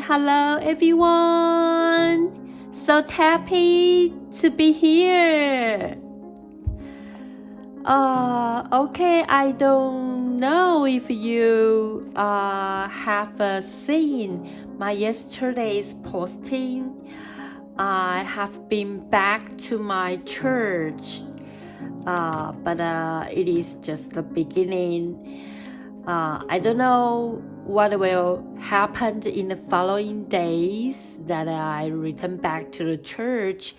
Hello everyone! So happy to be here. Okay, I don't know if you have seen my yesterday's posting. I have been back to my church, but it is just the beginning. I don't know what will happen in the following days that I return back to the church,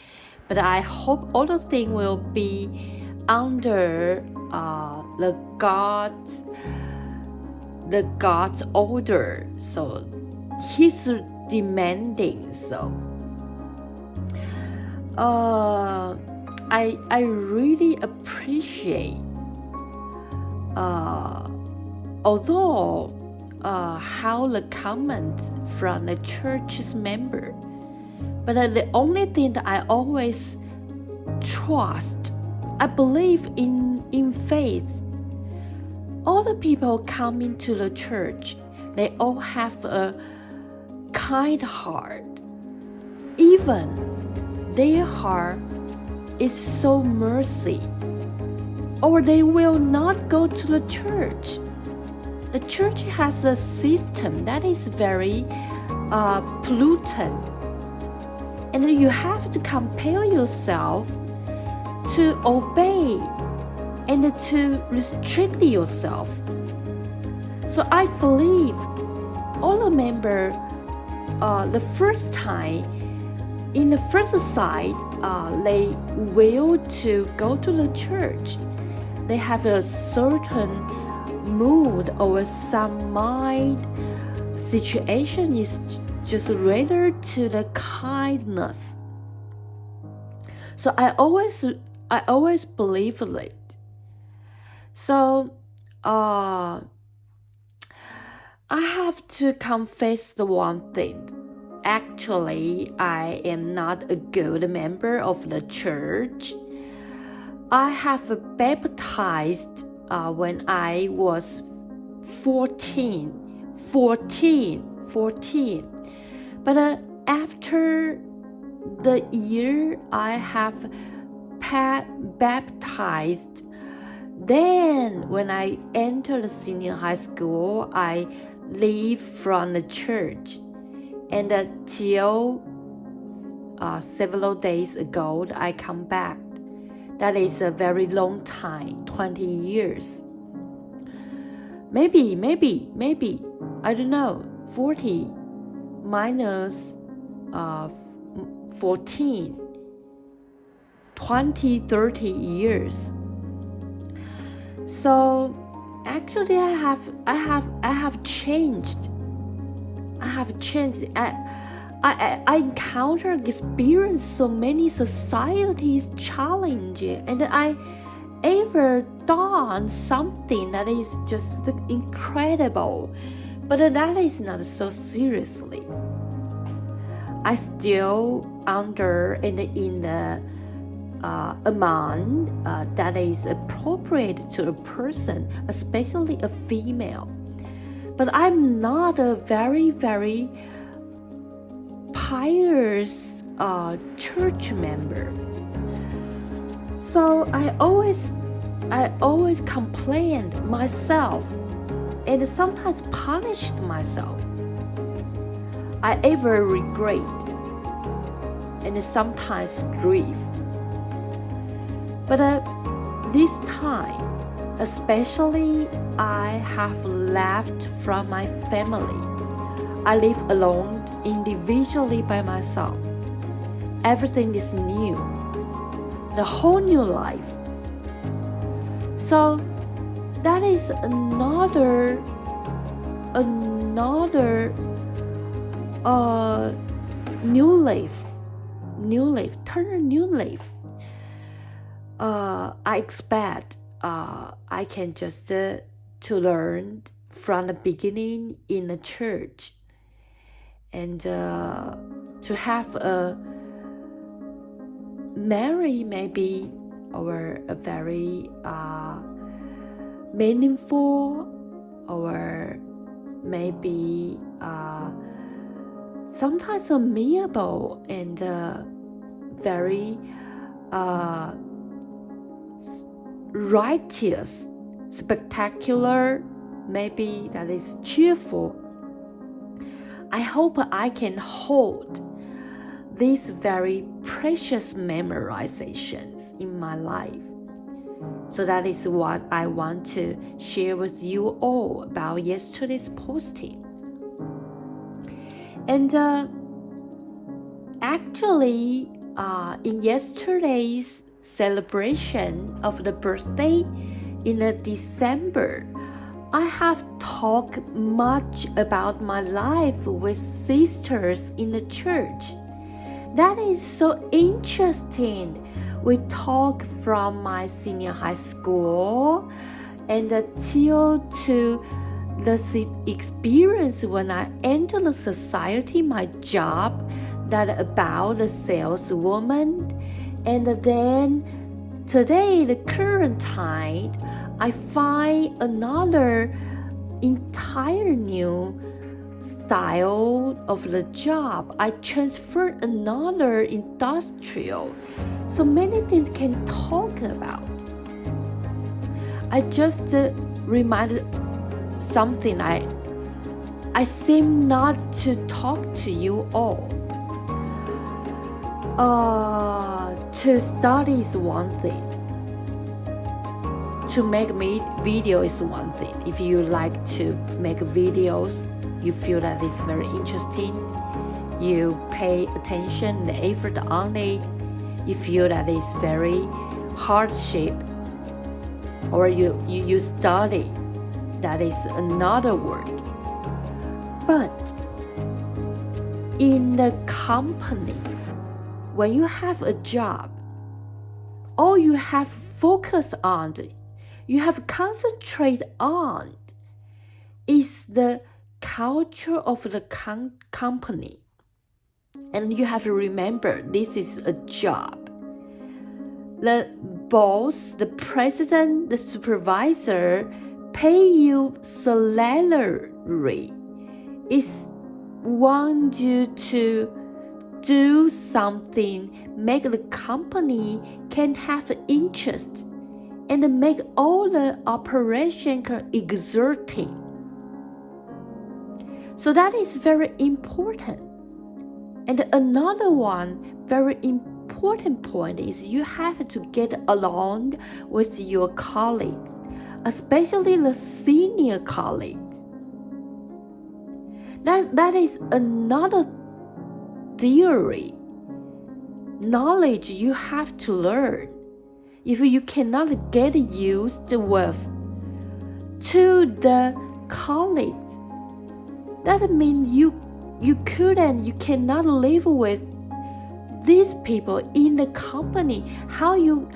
but I hope all the things will be under the God's order. So He's demanding. So I really appreciate. Although how the comments from the church's member, but the only thing that I always trust, I believe in faith. All the people coming to the church, they all have a kind heart. Even their heart is so mercy, or they will not go to the church. The church has a system that is very pollutant, and you have to compel yourself to obey and to restrict yourself. So I believe all the members, the first time, in the first sight, they will to go to the church. They have a certain mood or some mind situation is just related to the kindness. So I always believe it. So I have to confess the one thing. Actually, I am not a good member of the church. I have baptized when I was 14. But after the year I have baptized, then when I entered senior high school, I leave from the church. And till several days ago, I come back. That is a very long time, 20 years. Maybe, I don't know, 40 minus 14, 20, 30 years. So actually I have changed. I encountered, experienced so many societies challenges, and I ever done something that is just incredible, but that is not so seriously. I still under and in the amount that is appropriate to a person, especially a female. But I'm not a very, very pious church member. So I always complained myself and sometimes punished myself. I ever regret and sometimes grieve. But this time, especially I have left from my family. I live alone, individually by myself. Everything is new, the whole new life. So that is another new leaf, turn a new leaf. I expect I can just to learn from the beginning in the church, and to have a marry maybe, or a very meaningful, or maybe sometimes amiable and very righteous, spectacular, maybe that is cheerful. I hope I can hold these very precious memorizations in my life. So that is what I want to share with you all about yesterday's posting. And actually, in yesterday's celebration of the birthday in December, I have talked much about my life with sisters in the church. That is so interesting. We talk from my senior high school and until to the experience when I entered the society, my job, that about the saleswoman, and then today, the current time, I find another entire new style of the job. I transferred another industrial. So many things can talk about. I just reminded something I seem not to talk to you all. To study is one thing. To make video is one thing. If you like to make videos, you feel that it's very interesting, you pay attention, the effort on it, you feel that it's very hardship, or you study, that is another word. But in the company, when you have a job, all you have focus on, you have concentrate on is the culture of the company. And you have to remember, this is a job. The boss, the president, the supervisor pay you salary, is want you to do something, make the company can have interest and make all the operation exerting. So that is very important. And another one very important point is you have to get along with your colleagues, especially the senior colleagues. That is another theory, knowledge you have to learn. If you cannot get used with to the colleagues, that means you cannot live with these people in the company. How you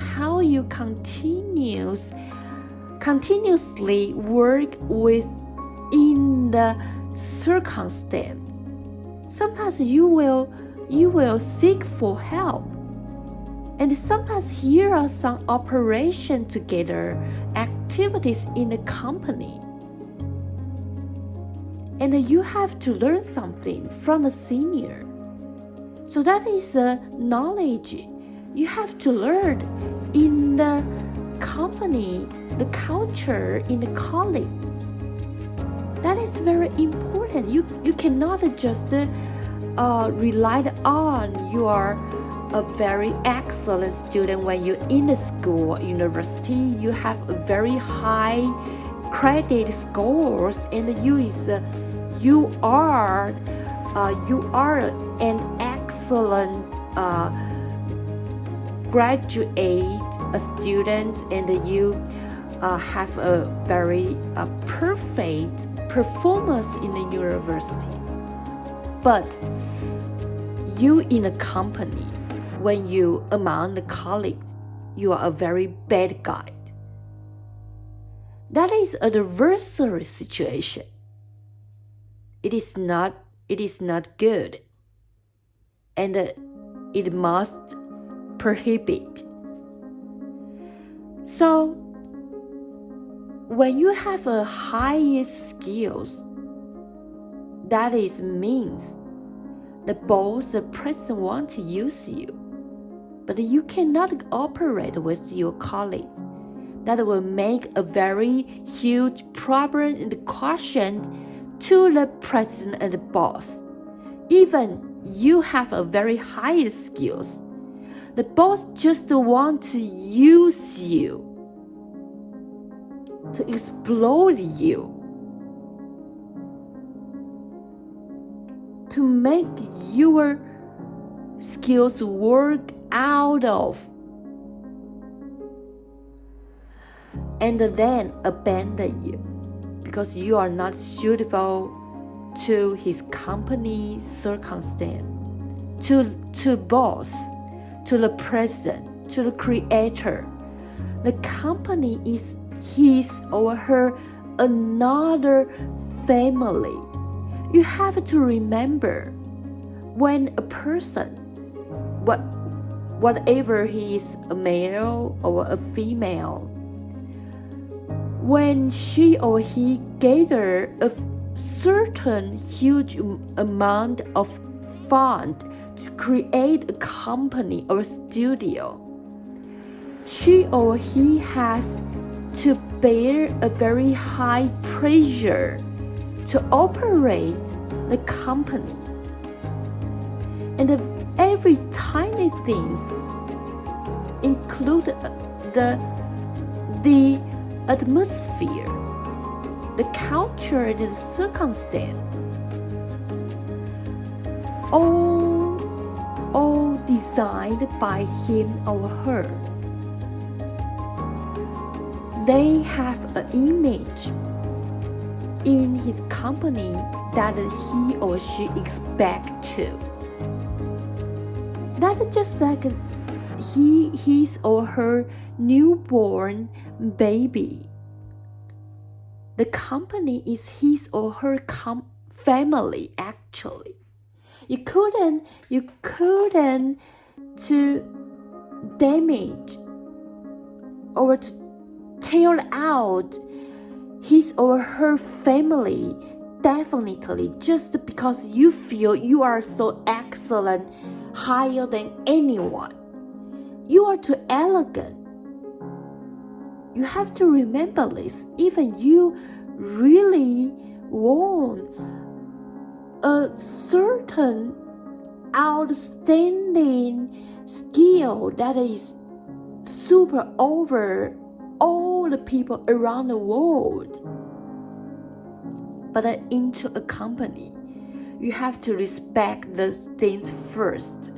continuously work within the circumstance. Sometimes you will seek for help, and sometimes here are some operation together activities in the company. And you have to learn something from a senior. So that is a knowledge you have to learn in the company, the culture, in the colleague. That is very important. You cannot just rely on you are a very excellent student when you're in the school, university. You have a very high credit scores, and you are an excellent graduate, a student, and you have a very perfect performance in the university. But you in a company, when you among the colleagues, you are a very bad guy. That is an adversary situation. It is not good, and it must prohibit. So when you have a higher skills, that is means the boss, the president want to use you, but you cannot cooperate with your colleagues. That will make a very huge problem and question to the president and the boss. Even you have a very high skills, the boss just want to use you, to exploit you, to make your skills work out of, and then abandon you because you are not suitable to his company circumstance, to boss, to the president, to the creator. The company is his or her another family. You have to remember, when a person, whatever he is, a male or a female, when she or he gather a certain huge amount of fund to create a company or a studio, she or he has to bear a very high pressure to operate the company. And every tiny things include the atmosphere, the culture, the circumstance, all designed by him or her. They have an image in his company that he or she expect to. That's just like his or her newborn baby. The company is his or her family actually. You couldn't to damage or to tear out his or her family definitely just because you feel you are so excellent, higher than anyone. You are too elegant. You have to remember this. Even you really want a certain outstanding skill that is super over all the people around the world. But into a company, you have to respect the things first.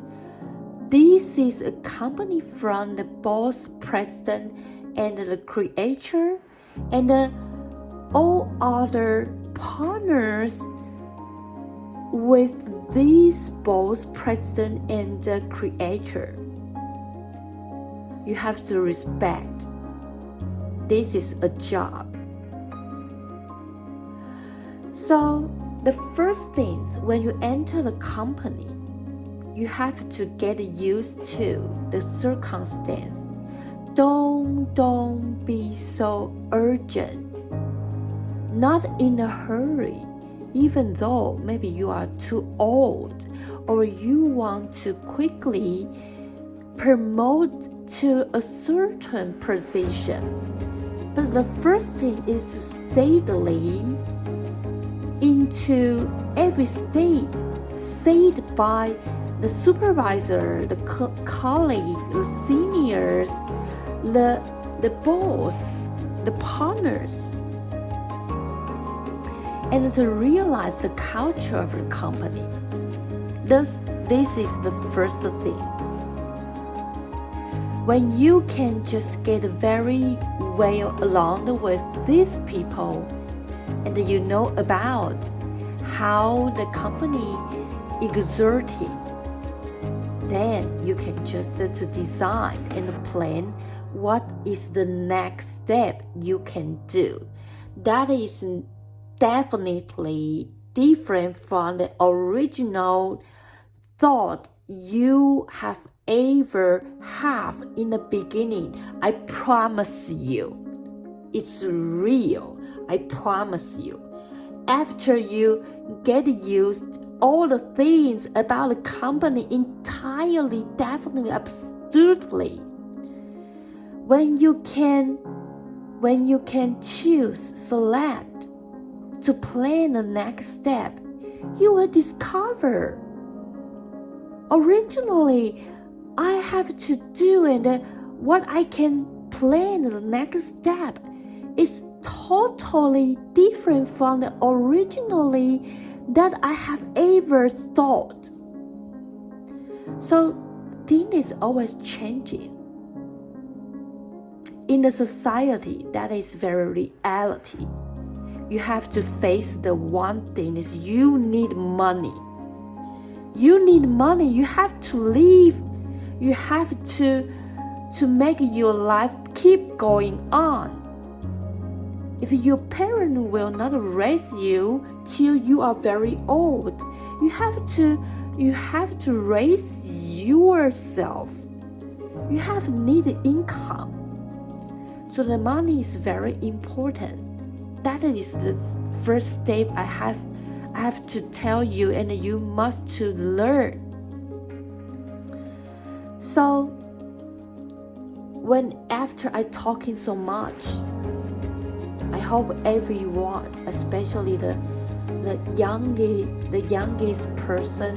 This is a company from the boss, president, and the creator, and all other partners with this boss, president, and the creator. You have to respect. This is a job. So the first things when you enter the company, you have to get used to the circumstance. Don't be so urgent. Not in a hurry, even though maybe you are too old or you want to quickly promote to a certain position. But the first thing is to steadily into every state said by the supervisor, the colleague, the seniors, the boss, the partners, and to realize the culture of the company. This is the first thing. When you can just get very well along with these people, and you know about how the company exerting, then you can just to design and plan what is the next step you can do. That is definitely different from the original thought you have ever have in the beginning. I promise you, it's real. I promise you. After you get used all the things about the company entirely, definitely, absolutely. When you can choose, select to plan the next step, you will discover. Originally, I have to do and what I can plan the next step is totally different from the originally that I have ever thought. So things is always changing. In the society, that is very reality. You have to face the one thing is you need money. You need money. You have to live. You have to make your life keep going on. If your parent will not raise you till you are very old, you have to raise yourself. You have need income. So the money is very important. That is the first step I have to tell you, and you must to learn. So when after I talking so much, I hope everyone, especially the youngest person,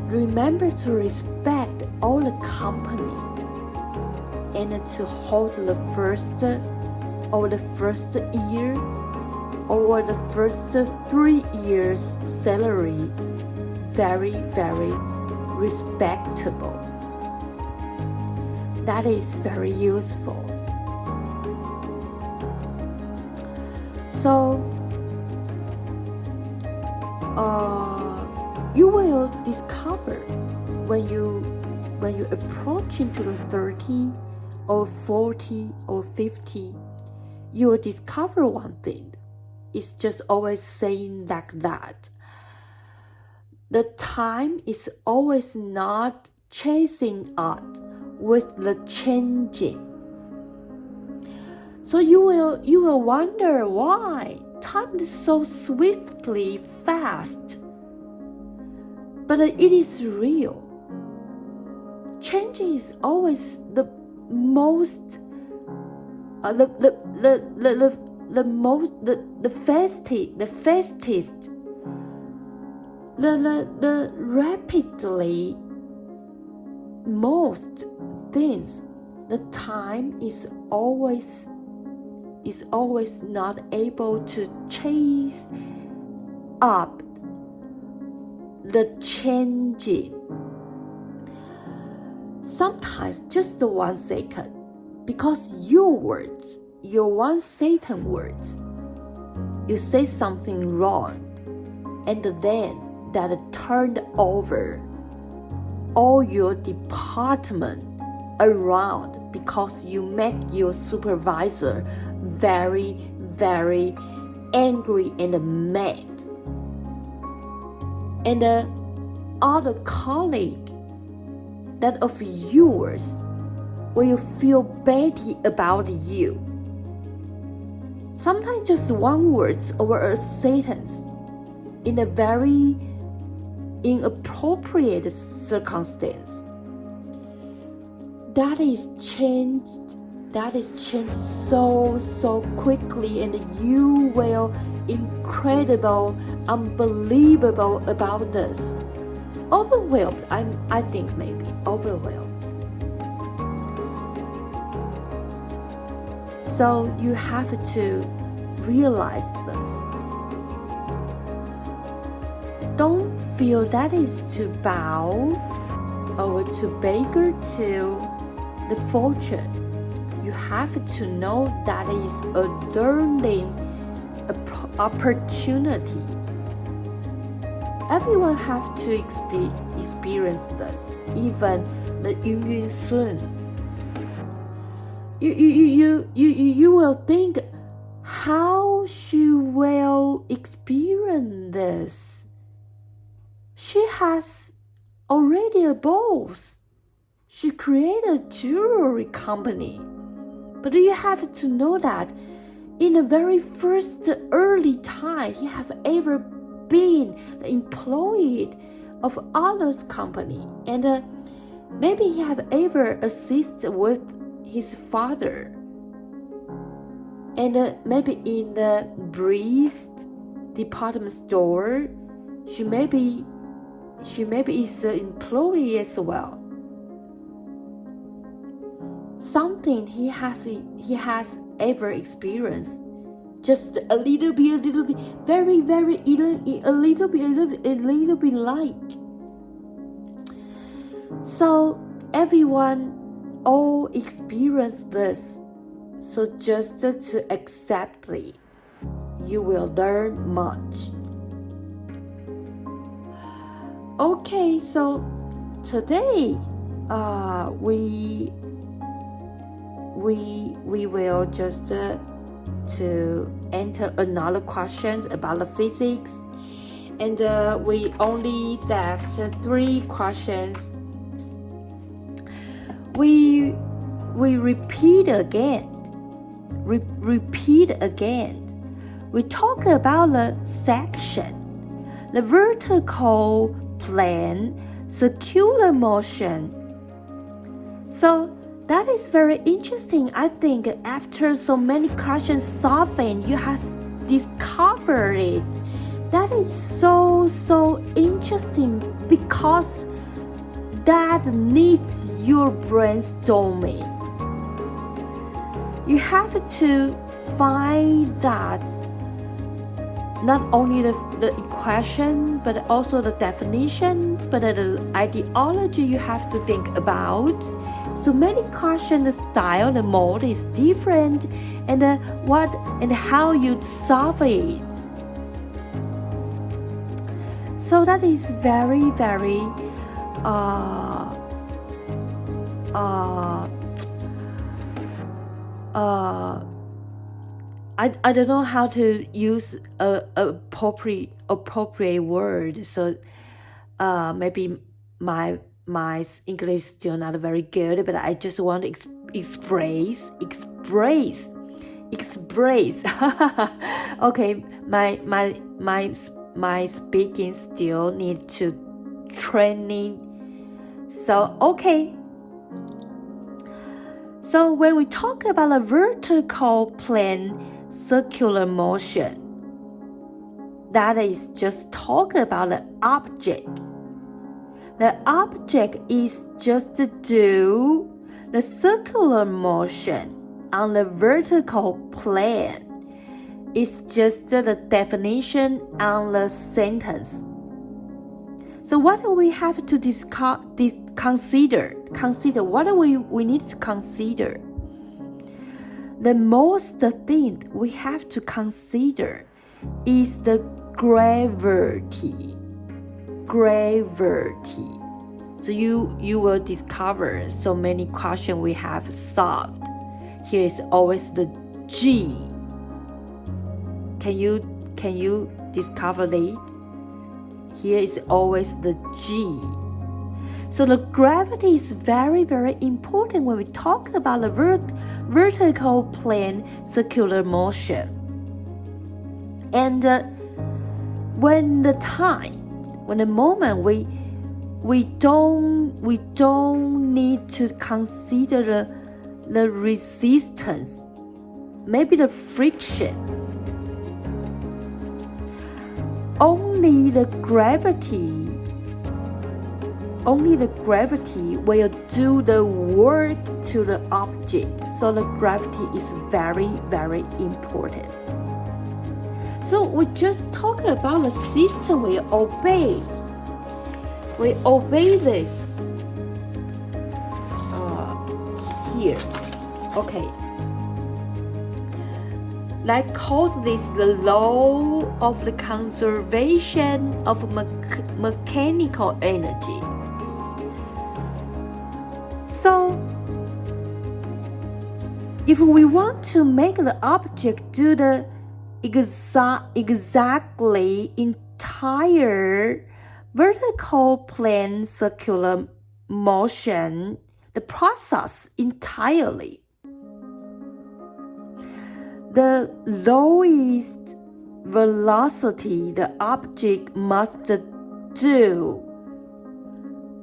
remember to respect all the company and to hold the first year or the first 3 years salary very, very respectable. That is very useful. So you will discover when you approach into the 30 or 40 or 50, you will discover one thing. It's just always saying like that. The time is always not chasing out with the changing. So you will wonder why time is so swiftly fast. But it is real. Changing is always the most fastest, the rapidly most things. The time is always not able to chase up the changing. Sometimes just 1 second, because your words, your 1 second words, you say something wrong, and then that turned over all your department around because you make your supervisor very, very angry and mad. And the other colleague that of yours will feel bad about you. Sometimes just 1 word or a sentence in a very inappropriate circumstance. That is changed so quickly, and you will incredible, unbelievable about this. Overwhelmed, I think maybe overwhelmed. So you have to realize this. Don't feel that is to bow or to beg to the fortune. You have to know that is a learning opportunity. Everyone have to experience this, even the Yun Sun. You will think how she will experience this. She has already a boss. She created a jewelry company. But you have to know that in the very first early time he have ever been the employee of others' company, and maybe he have ever assisted with his father, and maybe in the breeze department store, she maybe is an employee as well. Something he has ever experienced, just a little bit, very, very, a little bit like. So everyone all experience this. So just to accept it, you will learn much. Okay, so today we will just to enter another question about the physics, and we only left 3 questions. We repeat again. We talk about the section, the vertical plane, circular motion. So that is very interesting. I think after so many questions solving, you have discovered it. That is so interesting, because that needs your brainstorming. You have to find that not only the equation, but also the definition, but the ideology you have to think about. So many questions, the style, the mode is different, and what and how you solve it. So that is very, very I don't know how to use a appropriate word. So maybe my English is still not very good, but I just want to express. Okay, my speaking still need to training. So okay. So when we talk about a vertical plane circular motion, that is just talk about the object. The object is just to do the circular motion on the vertical plane. It's just the definition on the sentence. So what do we have to consider? What do we need to consider? The most thing we have to consider is the gravity. So you will discover so many questions we have solved. Here is always the G. Can you discover it? Here is always the G. So the gravity is very, very important when we talk about the vertical plane circular motion. And when the moment we don't need to consider the resistance, maybe the friction. Only the gravity will do the work to the object. So the gravity is very, very important. So we just talk about the system we obey. We obey this here. Okay. Let's call this the law of the conservation of mechanical energy. So, if we want to make the object do the exactly entire vertical plane circular motion, the process entirely, the lowest velocity the object must do.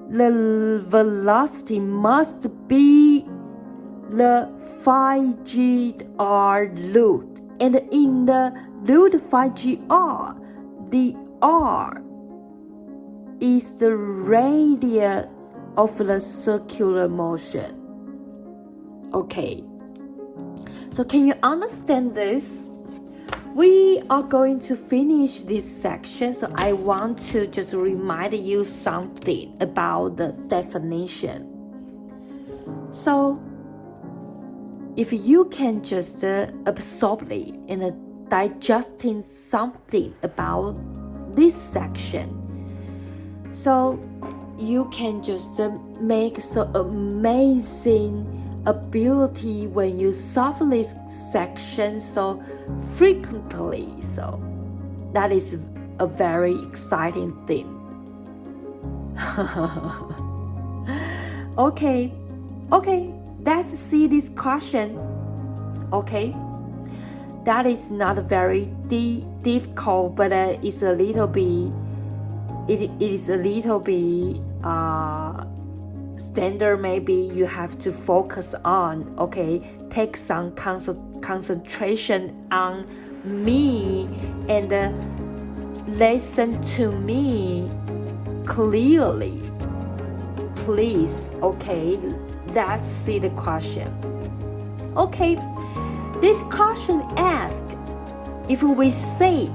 The velocity must be the phi gr root, and in the root phi gr, the r is the radius of the circular motion. Okay, so can you understand this? We are going to finish this section, so I want to just remind you something about the definition. So if you can just absorb it and digesting something about this section, so you can just make so amazing ability when you solve this section so frequently. So that is a very exciting thing. Okay, let's see this question. Okay, that is not very difficult, but it's a little bit it is a little bit standard. Maybe you have to focus on. Okay, take some concentration on me and listen to me clearly, please. Okay, let's see the question. Okay, this question asks if we say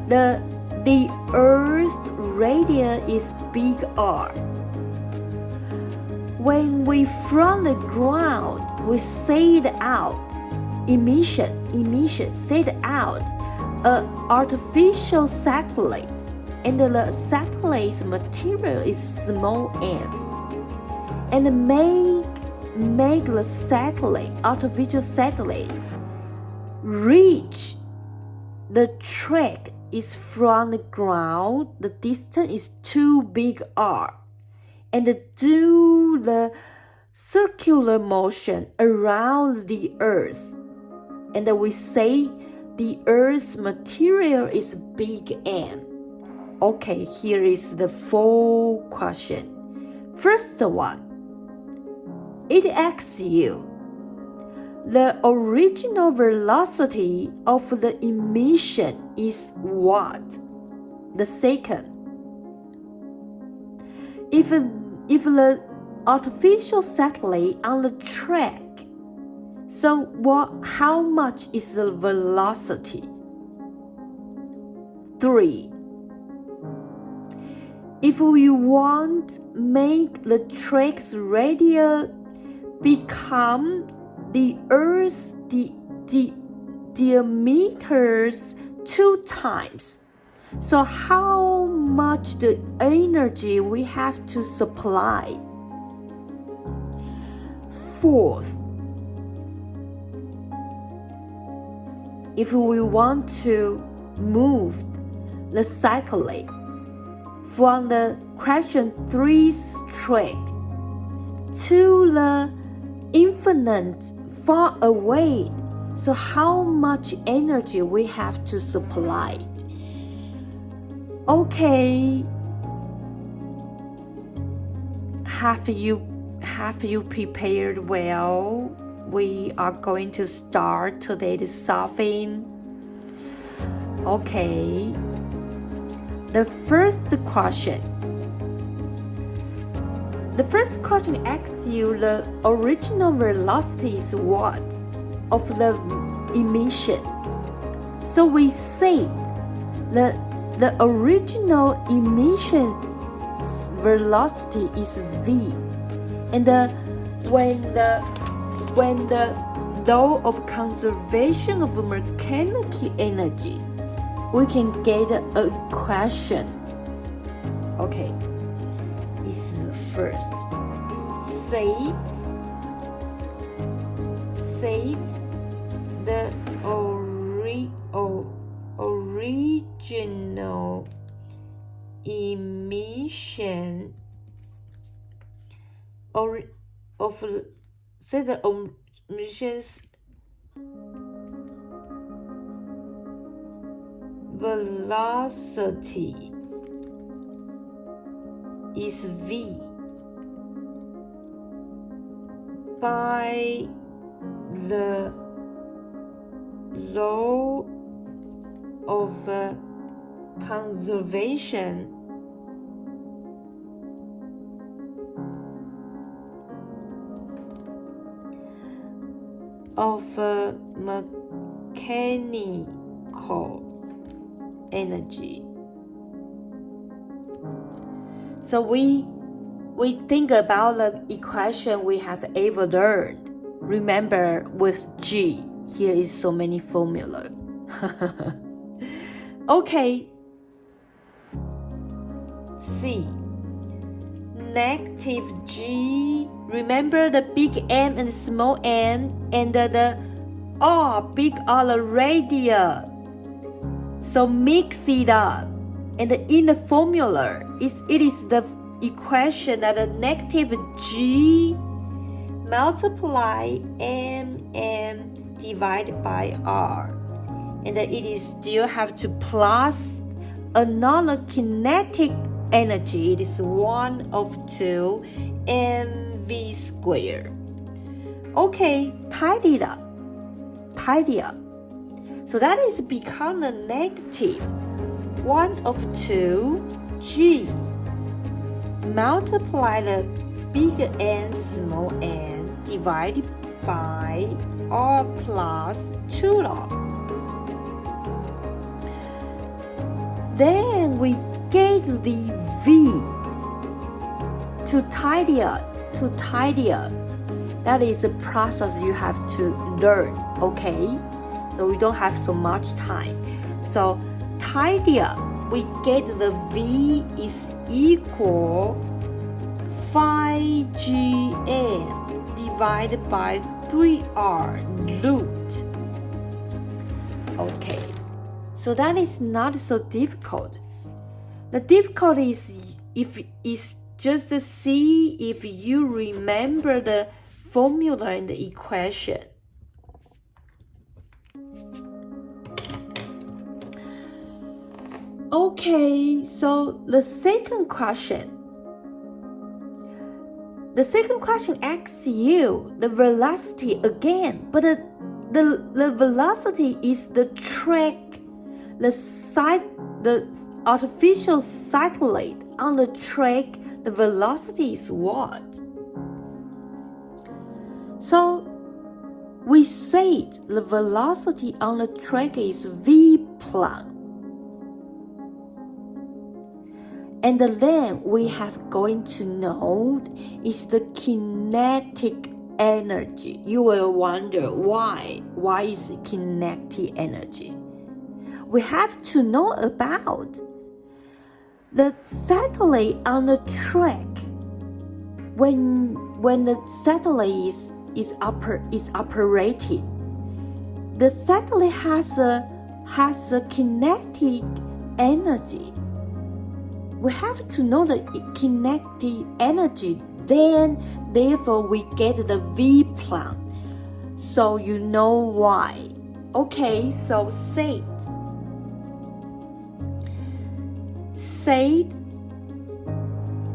the Earth's radius is big R. When we from the ground, we send out emission, send out an artificial satellite, and the satellite's material is small m, and make the satellite, artificial satellite, reach the track is from the ground, the distance is too big R, and do the circular motion around the Earth. And we say the Earth's material is big M. Okay, here is the full question. First one, it asks you, the original velocity of the emission is what? The second, if the artificial satellite on the track, so how much is the velocity? 3, if we want make the track's radius become the Earth's diameters 2 times, so how much the energy we have to supply? 4th, if we want to move the satellite from the question 3's track to the infinite far away, so how much energy we have to supply? Okay, have you prepared well? We are going to start today's solving. Okay, the first question asks you the original velocity is what of the emission. So we say the original emission velocity is v, and when the law of conservation of mechanical energy, we can get a equation. Okay, this is the first. Say the original emission emissions velocity is v by the law of conservation of mechanical energy. So we think about the equation we have ever learned. Remember, with G, here is so many formula. Okay. C. Negative G. Remember the big M and small n, and the R, big R, the radius. So mix it up. And in the formula, it is the equation that the negative G multiply M divided by R. And it is still have to plus another kinetic energy. It is 1 of 2 mv squared. Okay, tidy it up. So that is become a negative 1 of 2 G multiply the big N small n divided by R plus 2R. Then we get the V to tidy up. That is a process you have to learn, okay? So we don't have so much time. So tidy up, we get the V is equal 5GN divided by 3R root. Okay, so that is not so difficult. The difficulty is just to see if you remember the formula in the equation. Okay, so the second question asks you the velocity again, but the velocity is the track, the artificial satellite on the track. The velocity is what? So we said the velocity on the track is v plane. And then we have going to know is the kinetic energy. You will wonder why is it kinetic energy? We have to know about the satellite on the track. When the satellite is operated, the satellite has a kinetic energy. We have to know the kinetic energy, therefore we get the V plane. So you know why. Okay, so say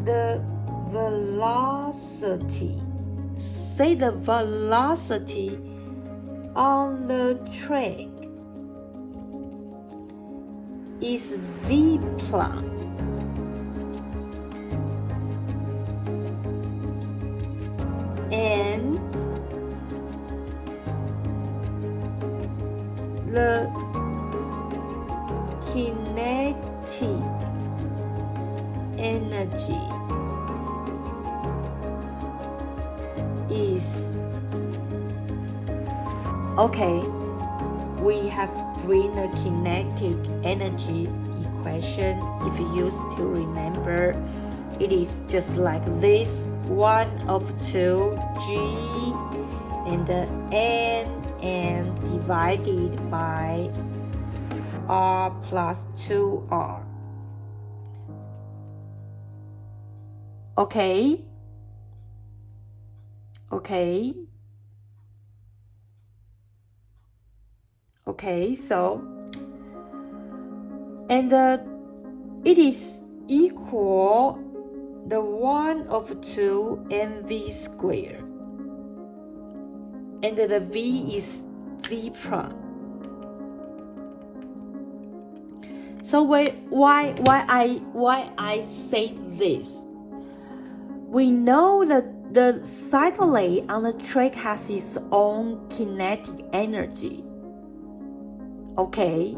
the velocity. Say the velocity on the track is V plane. And the kinetic energy is okay. We have bring the kinetic energy equation. If you still remember, it is just like this: 1 of 2 G and the N divided by R plus 2R. Okay, so and it is equal the 1 over 2 mv squared, and the v is v prime. So why I say this? We know that the satellite on the track has its own kinetic energy. Okay,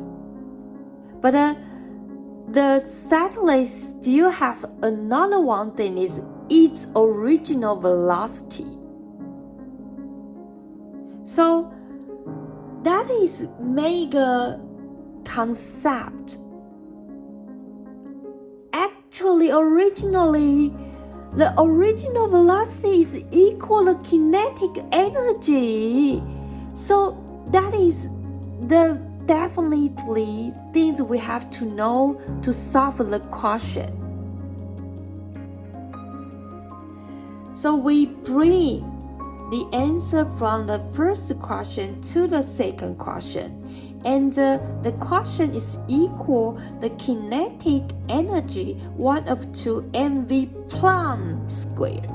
but the satellite still have another one thing, is its original velocity. So that is mega concept. Actually, originally, the original velocity is equal to kinetic energy. So that is the definitely things we have to know to solve the question. So we bring the answer from the first question to the second question, and the question is equal the kinetic energy 1 over 2 mv prime squared.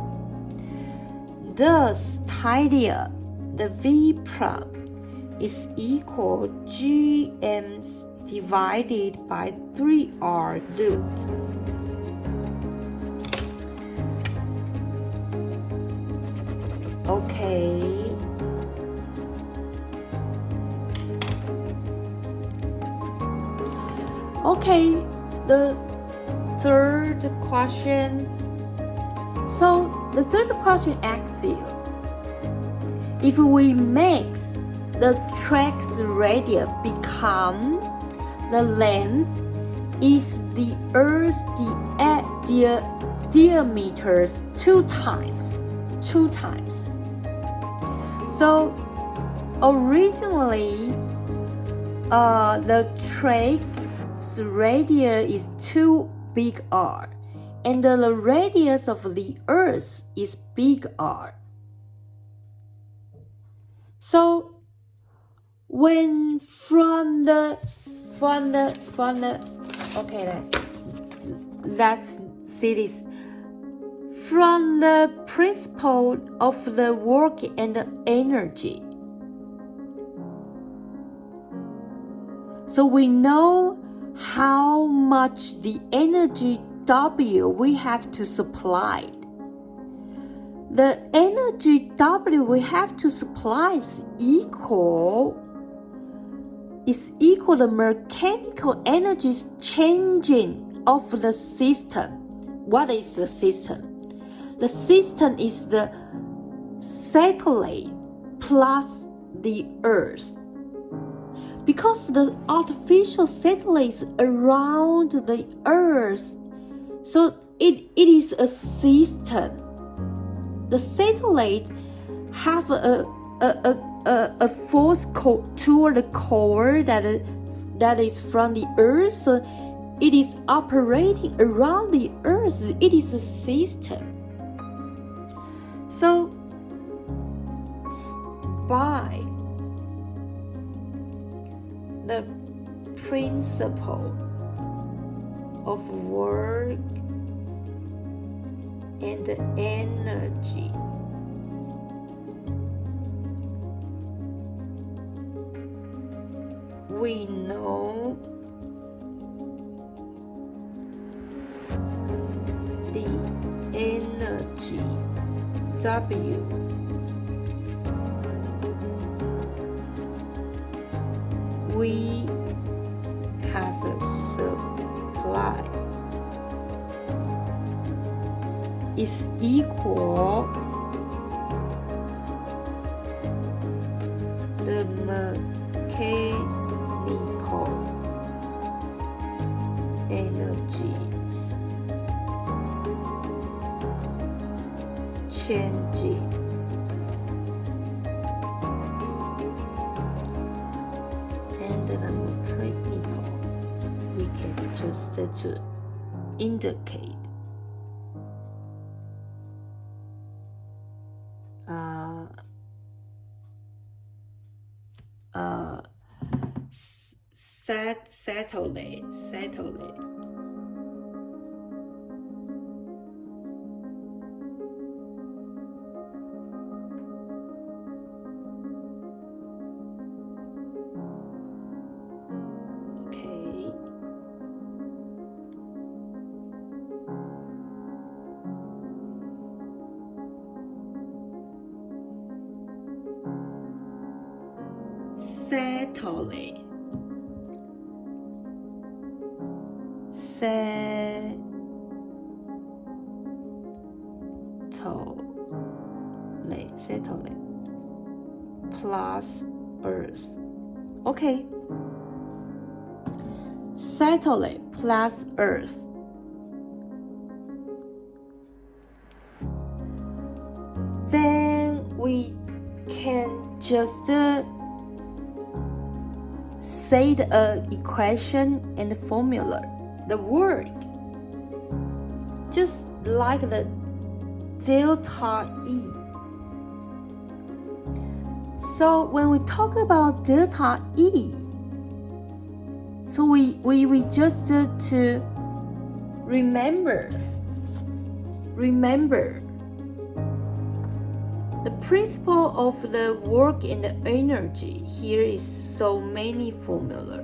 Thus, tidal, the v prime is equal gm divided by 3r root. Okay. Okay, the third question. So the third question asks you, if we make the track's radius become the length, is the Earth's diameter two times. So originally, the track's radius is 2 big R, and the radius of the Earth is big R. So when from the okay, let's see this. From the principle of the work and the energy, so we know how much the energy W we have to supply. The energy W we have to supply is equal the mechanical energy changing of the system. What is the system? The system is the satellite plus the Earth. Because the artificial satellite is around the Earth, so it is a system. The satellite have a force toward the core that is from the Earth, so it is operating around the Earth. It is a system. So by the principle of work and energy, we know the energy W we have a supply is equal the mechanical energy changing and the mechanical we can just to indicate settle it. Okay. Settle it. Settle it. Plus Earth. Okay. Settle it plus Earth. Then we can just say the equation and the formula, the work, just like the delta E. So when we talk about delta E, so we just to remember the principle of the work and the energy. Here is so many formula.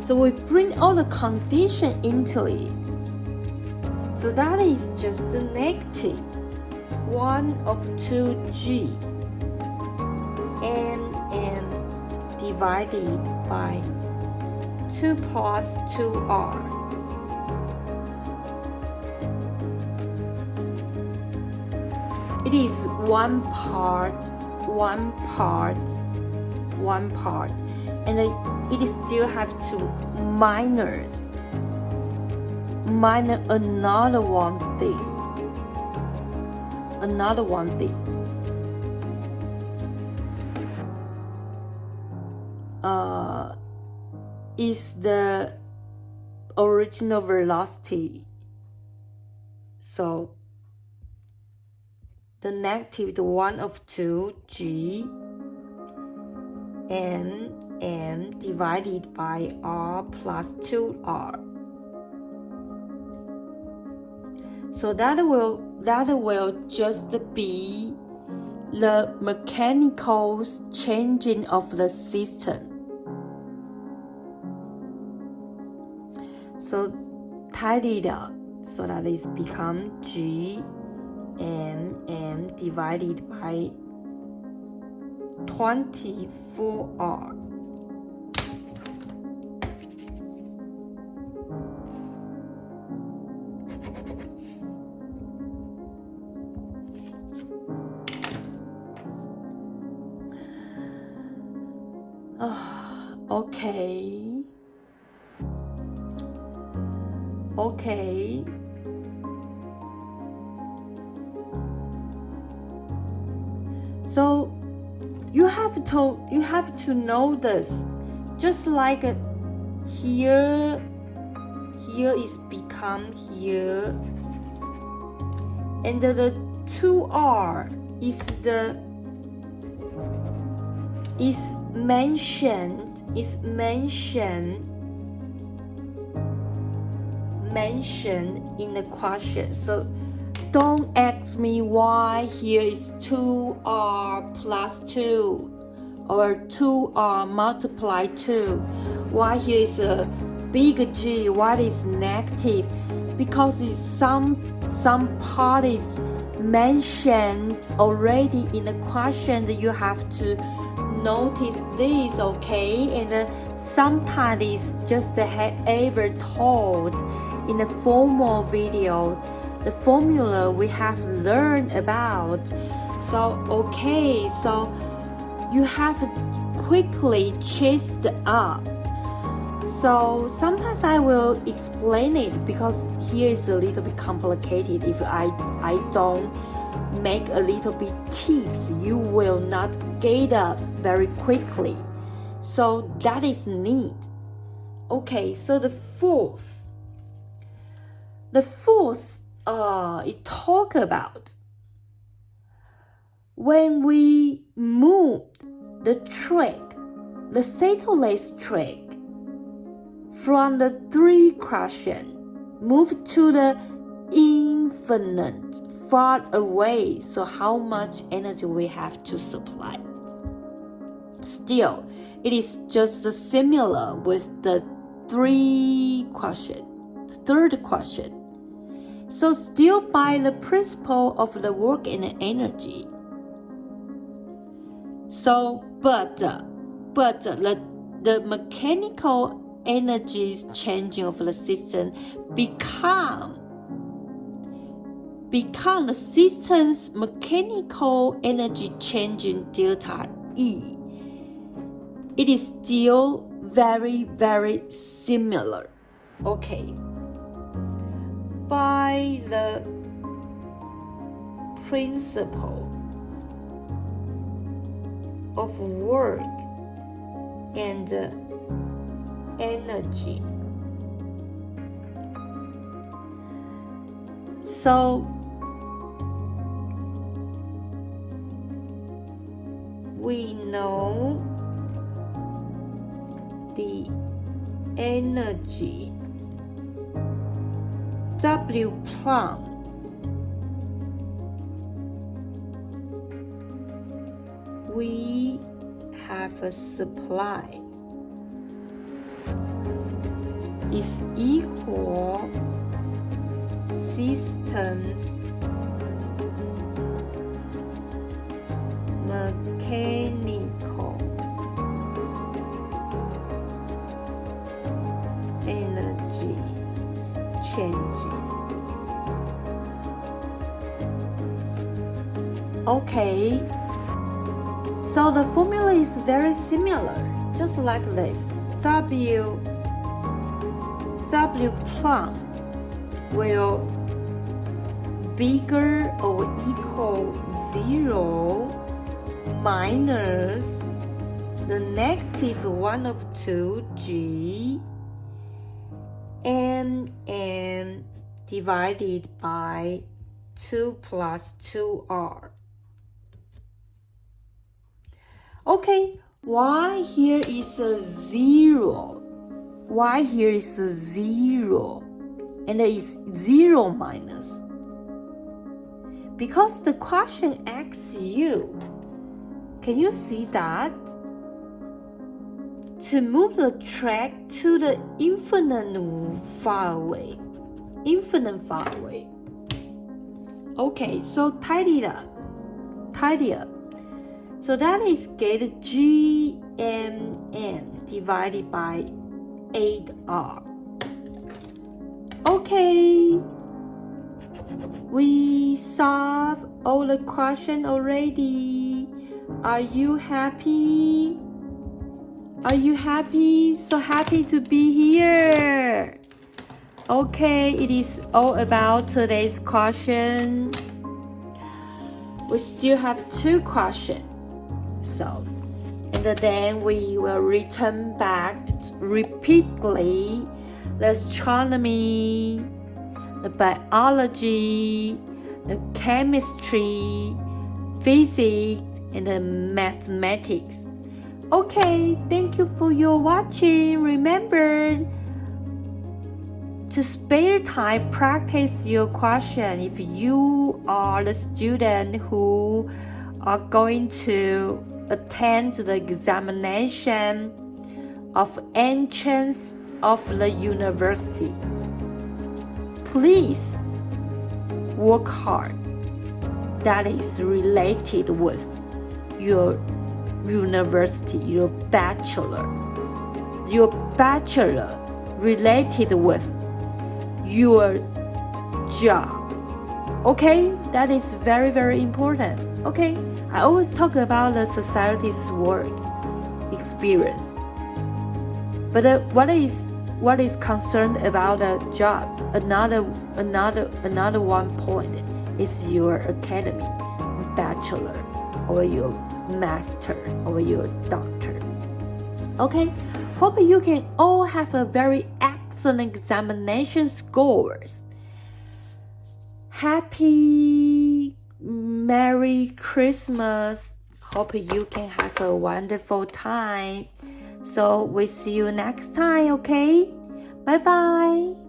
So we bring all the condition into it. So that is just the negative 1 of 2g and divided by 2 plus 2r. It is one part, and it still have to minus another one thing. Is the original velocity. So the negative 1 of 2g and divided by r plus 2r. So that will just be the mechanical changing of the system. So tidy it up so that it become g and divided by 24r. Okay. So you have to know this. Just like here is become here, and the 2r is mentioned in the question. So don't ask me why here is 2r plus 2 or 2r multiply 2. Why here is a big G, why is negative? Because it's some part is mentioned already in the question that you have to notice this, okay? And sometimes it's just ever told in a formal video, the formula we have learned about. So okay, so you have quickly chased up. So sometimes I will explain it because here is a little bit complicated. If I don't make a little bit tips, you will not get up very quickly. So that is neat. Okay, so the fourth, it talk about when we move the track, the satellite track, from the 3 quadrant, move to the infinite far away, so how much energy we have to supply? Still, it is just similar with the 3 quadrant, third quadrant. So still by the principle of the work and the energy. So, but the mechanical energies changing of the system become the system's mechanical energy changing delta E. It is still very, very similar. Okay. By the principle of work and energy. So we know the energy W plum we have a supply is equal systems mechanical energy changing. Okay, so the formula is very similar, just like this. W plum will bigger or equal 0 minus the negative 1 of 2G and divided by 2 plus 2R. Okay, why here is a 0? Why here is a 0? And it is 0 minus. Because the question asks you, can you see that? To move the track to the infinite far away. Okay, so tidy up. So that is get G M divided by 8R. Okay, we solved all the questions already. Are you happy? Are you happy? So happy to be here. Okay, it is all about today's question. We still have 2 questions. So, and then we will return back repeatedly the astronomy, the biology, the chemistry, physics, and the mathematics. Okay, thank you for your watching. Remember to spare time, practice your question. If you are the student who are going to attend the examination of entrance of the university, please work hard. That is related with your university, your bachelor related with your job. Okay, that is very, very important. Okay, I always talk about the society's work experience, but what is concerned about the job? Another one point is your academy, bachelor, or your master, or your doctor. Okay, hope you can all have a very excellent examination scores. Happy Merry Christmas. Hope you can have a wonderful time. So we see you next time, okay? Bye bye.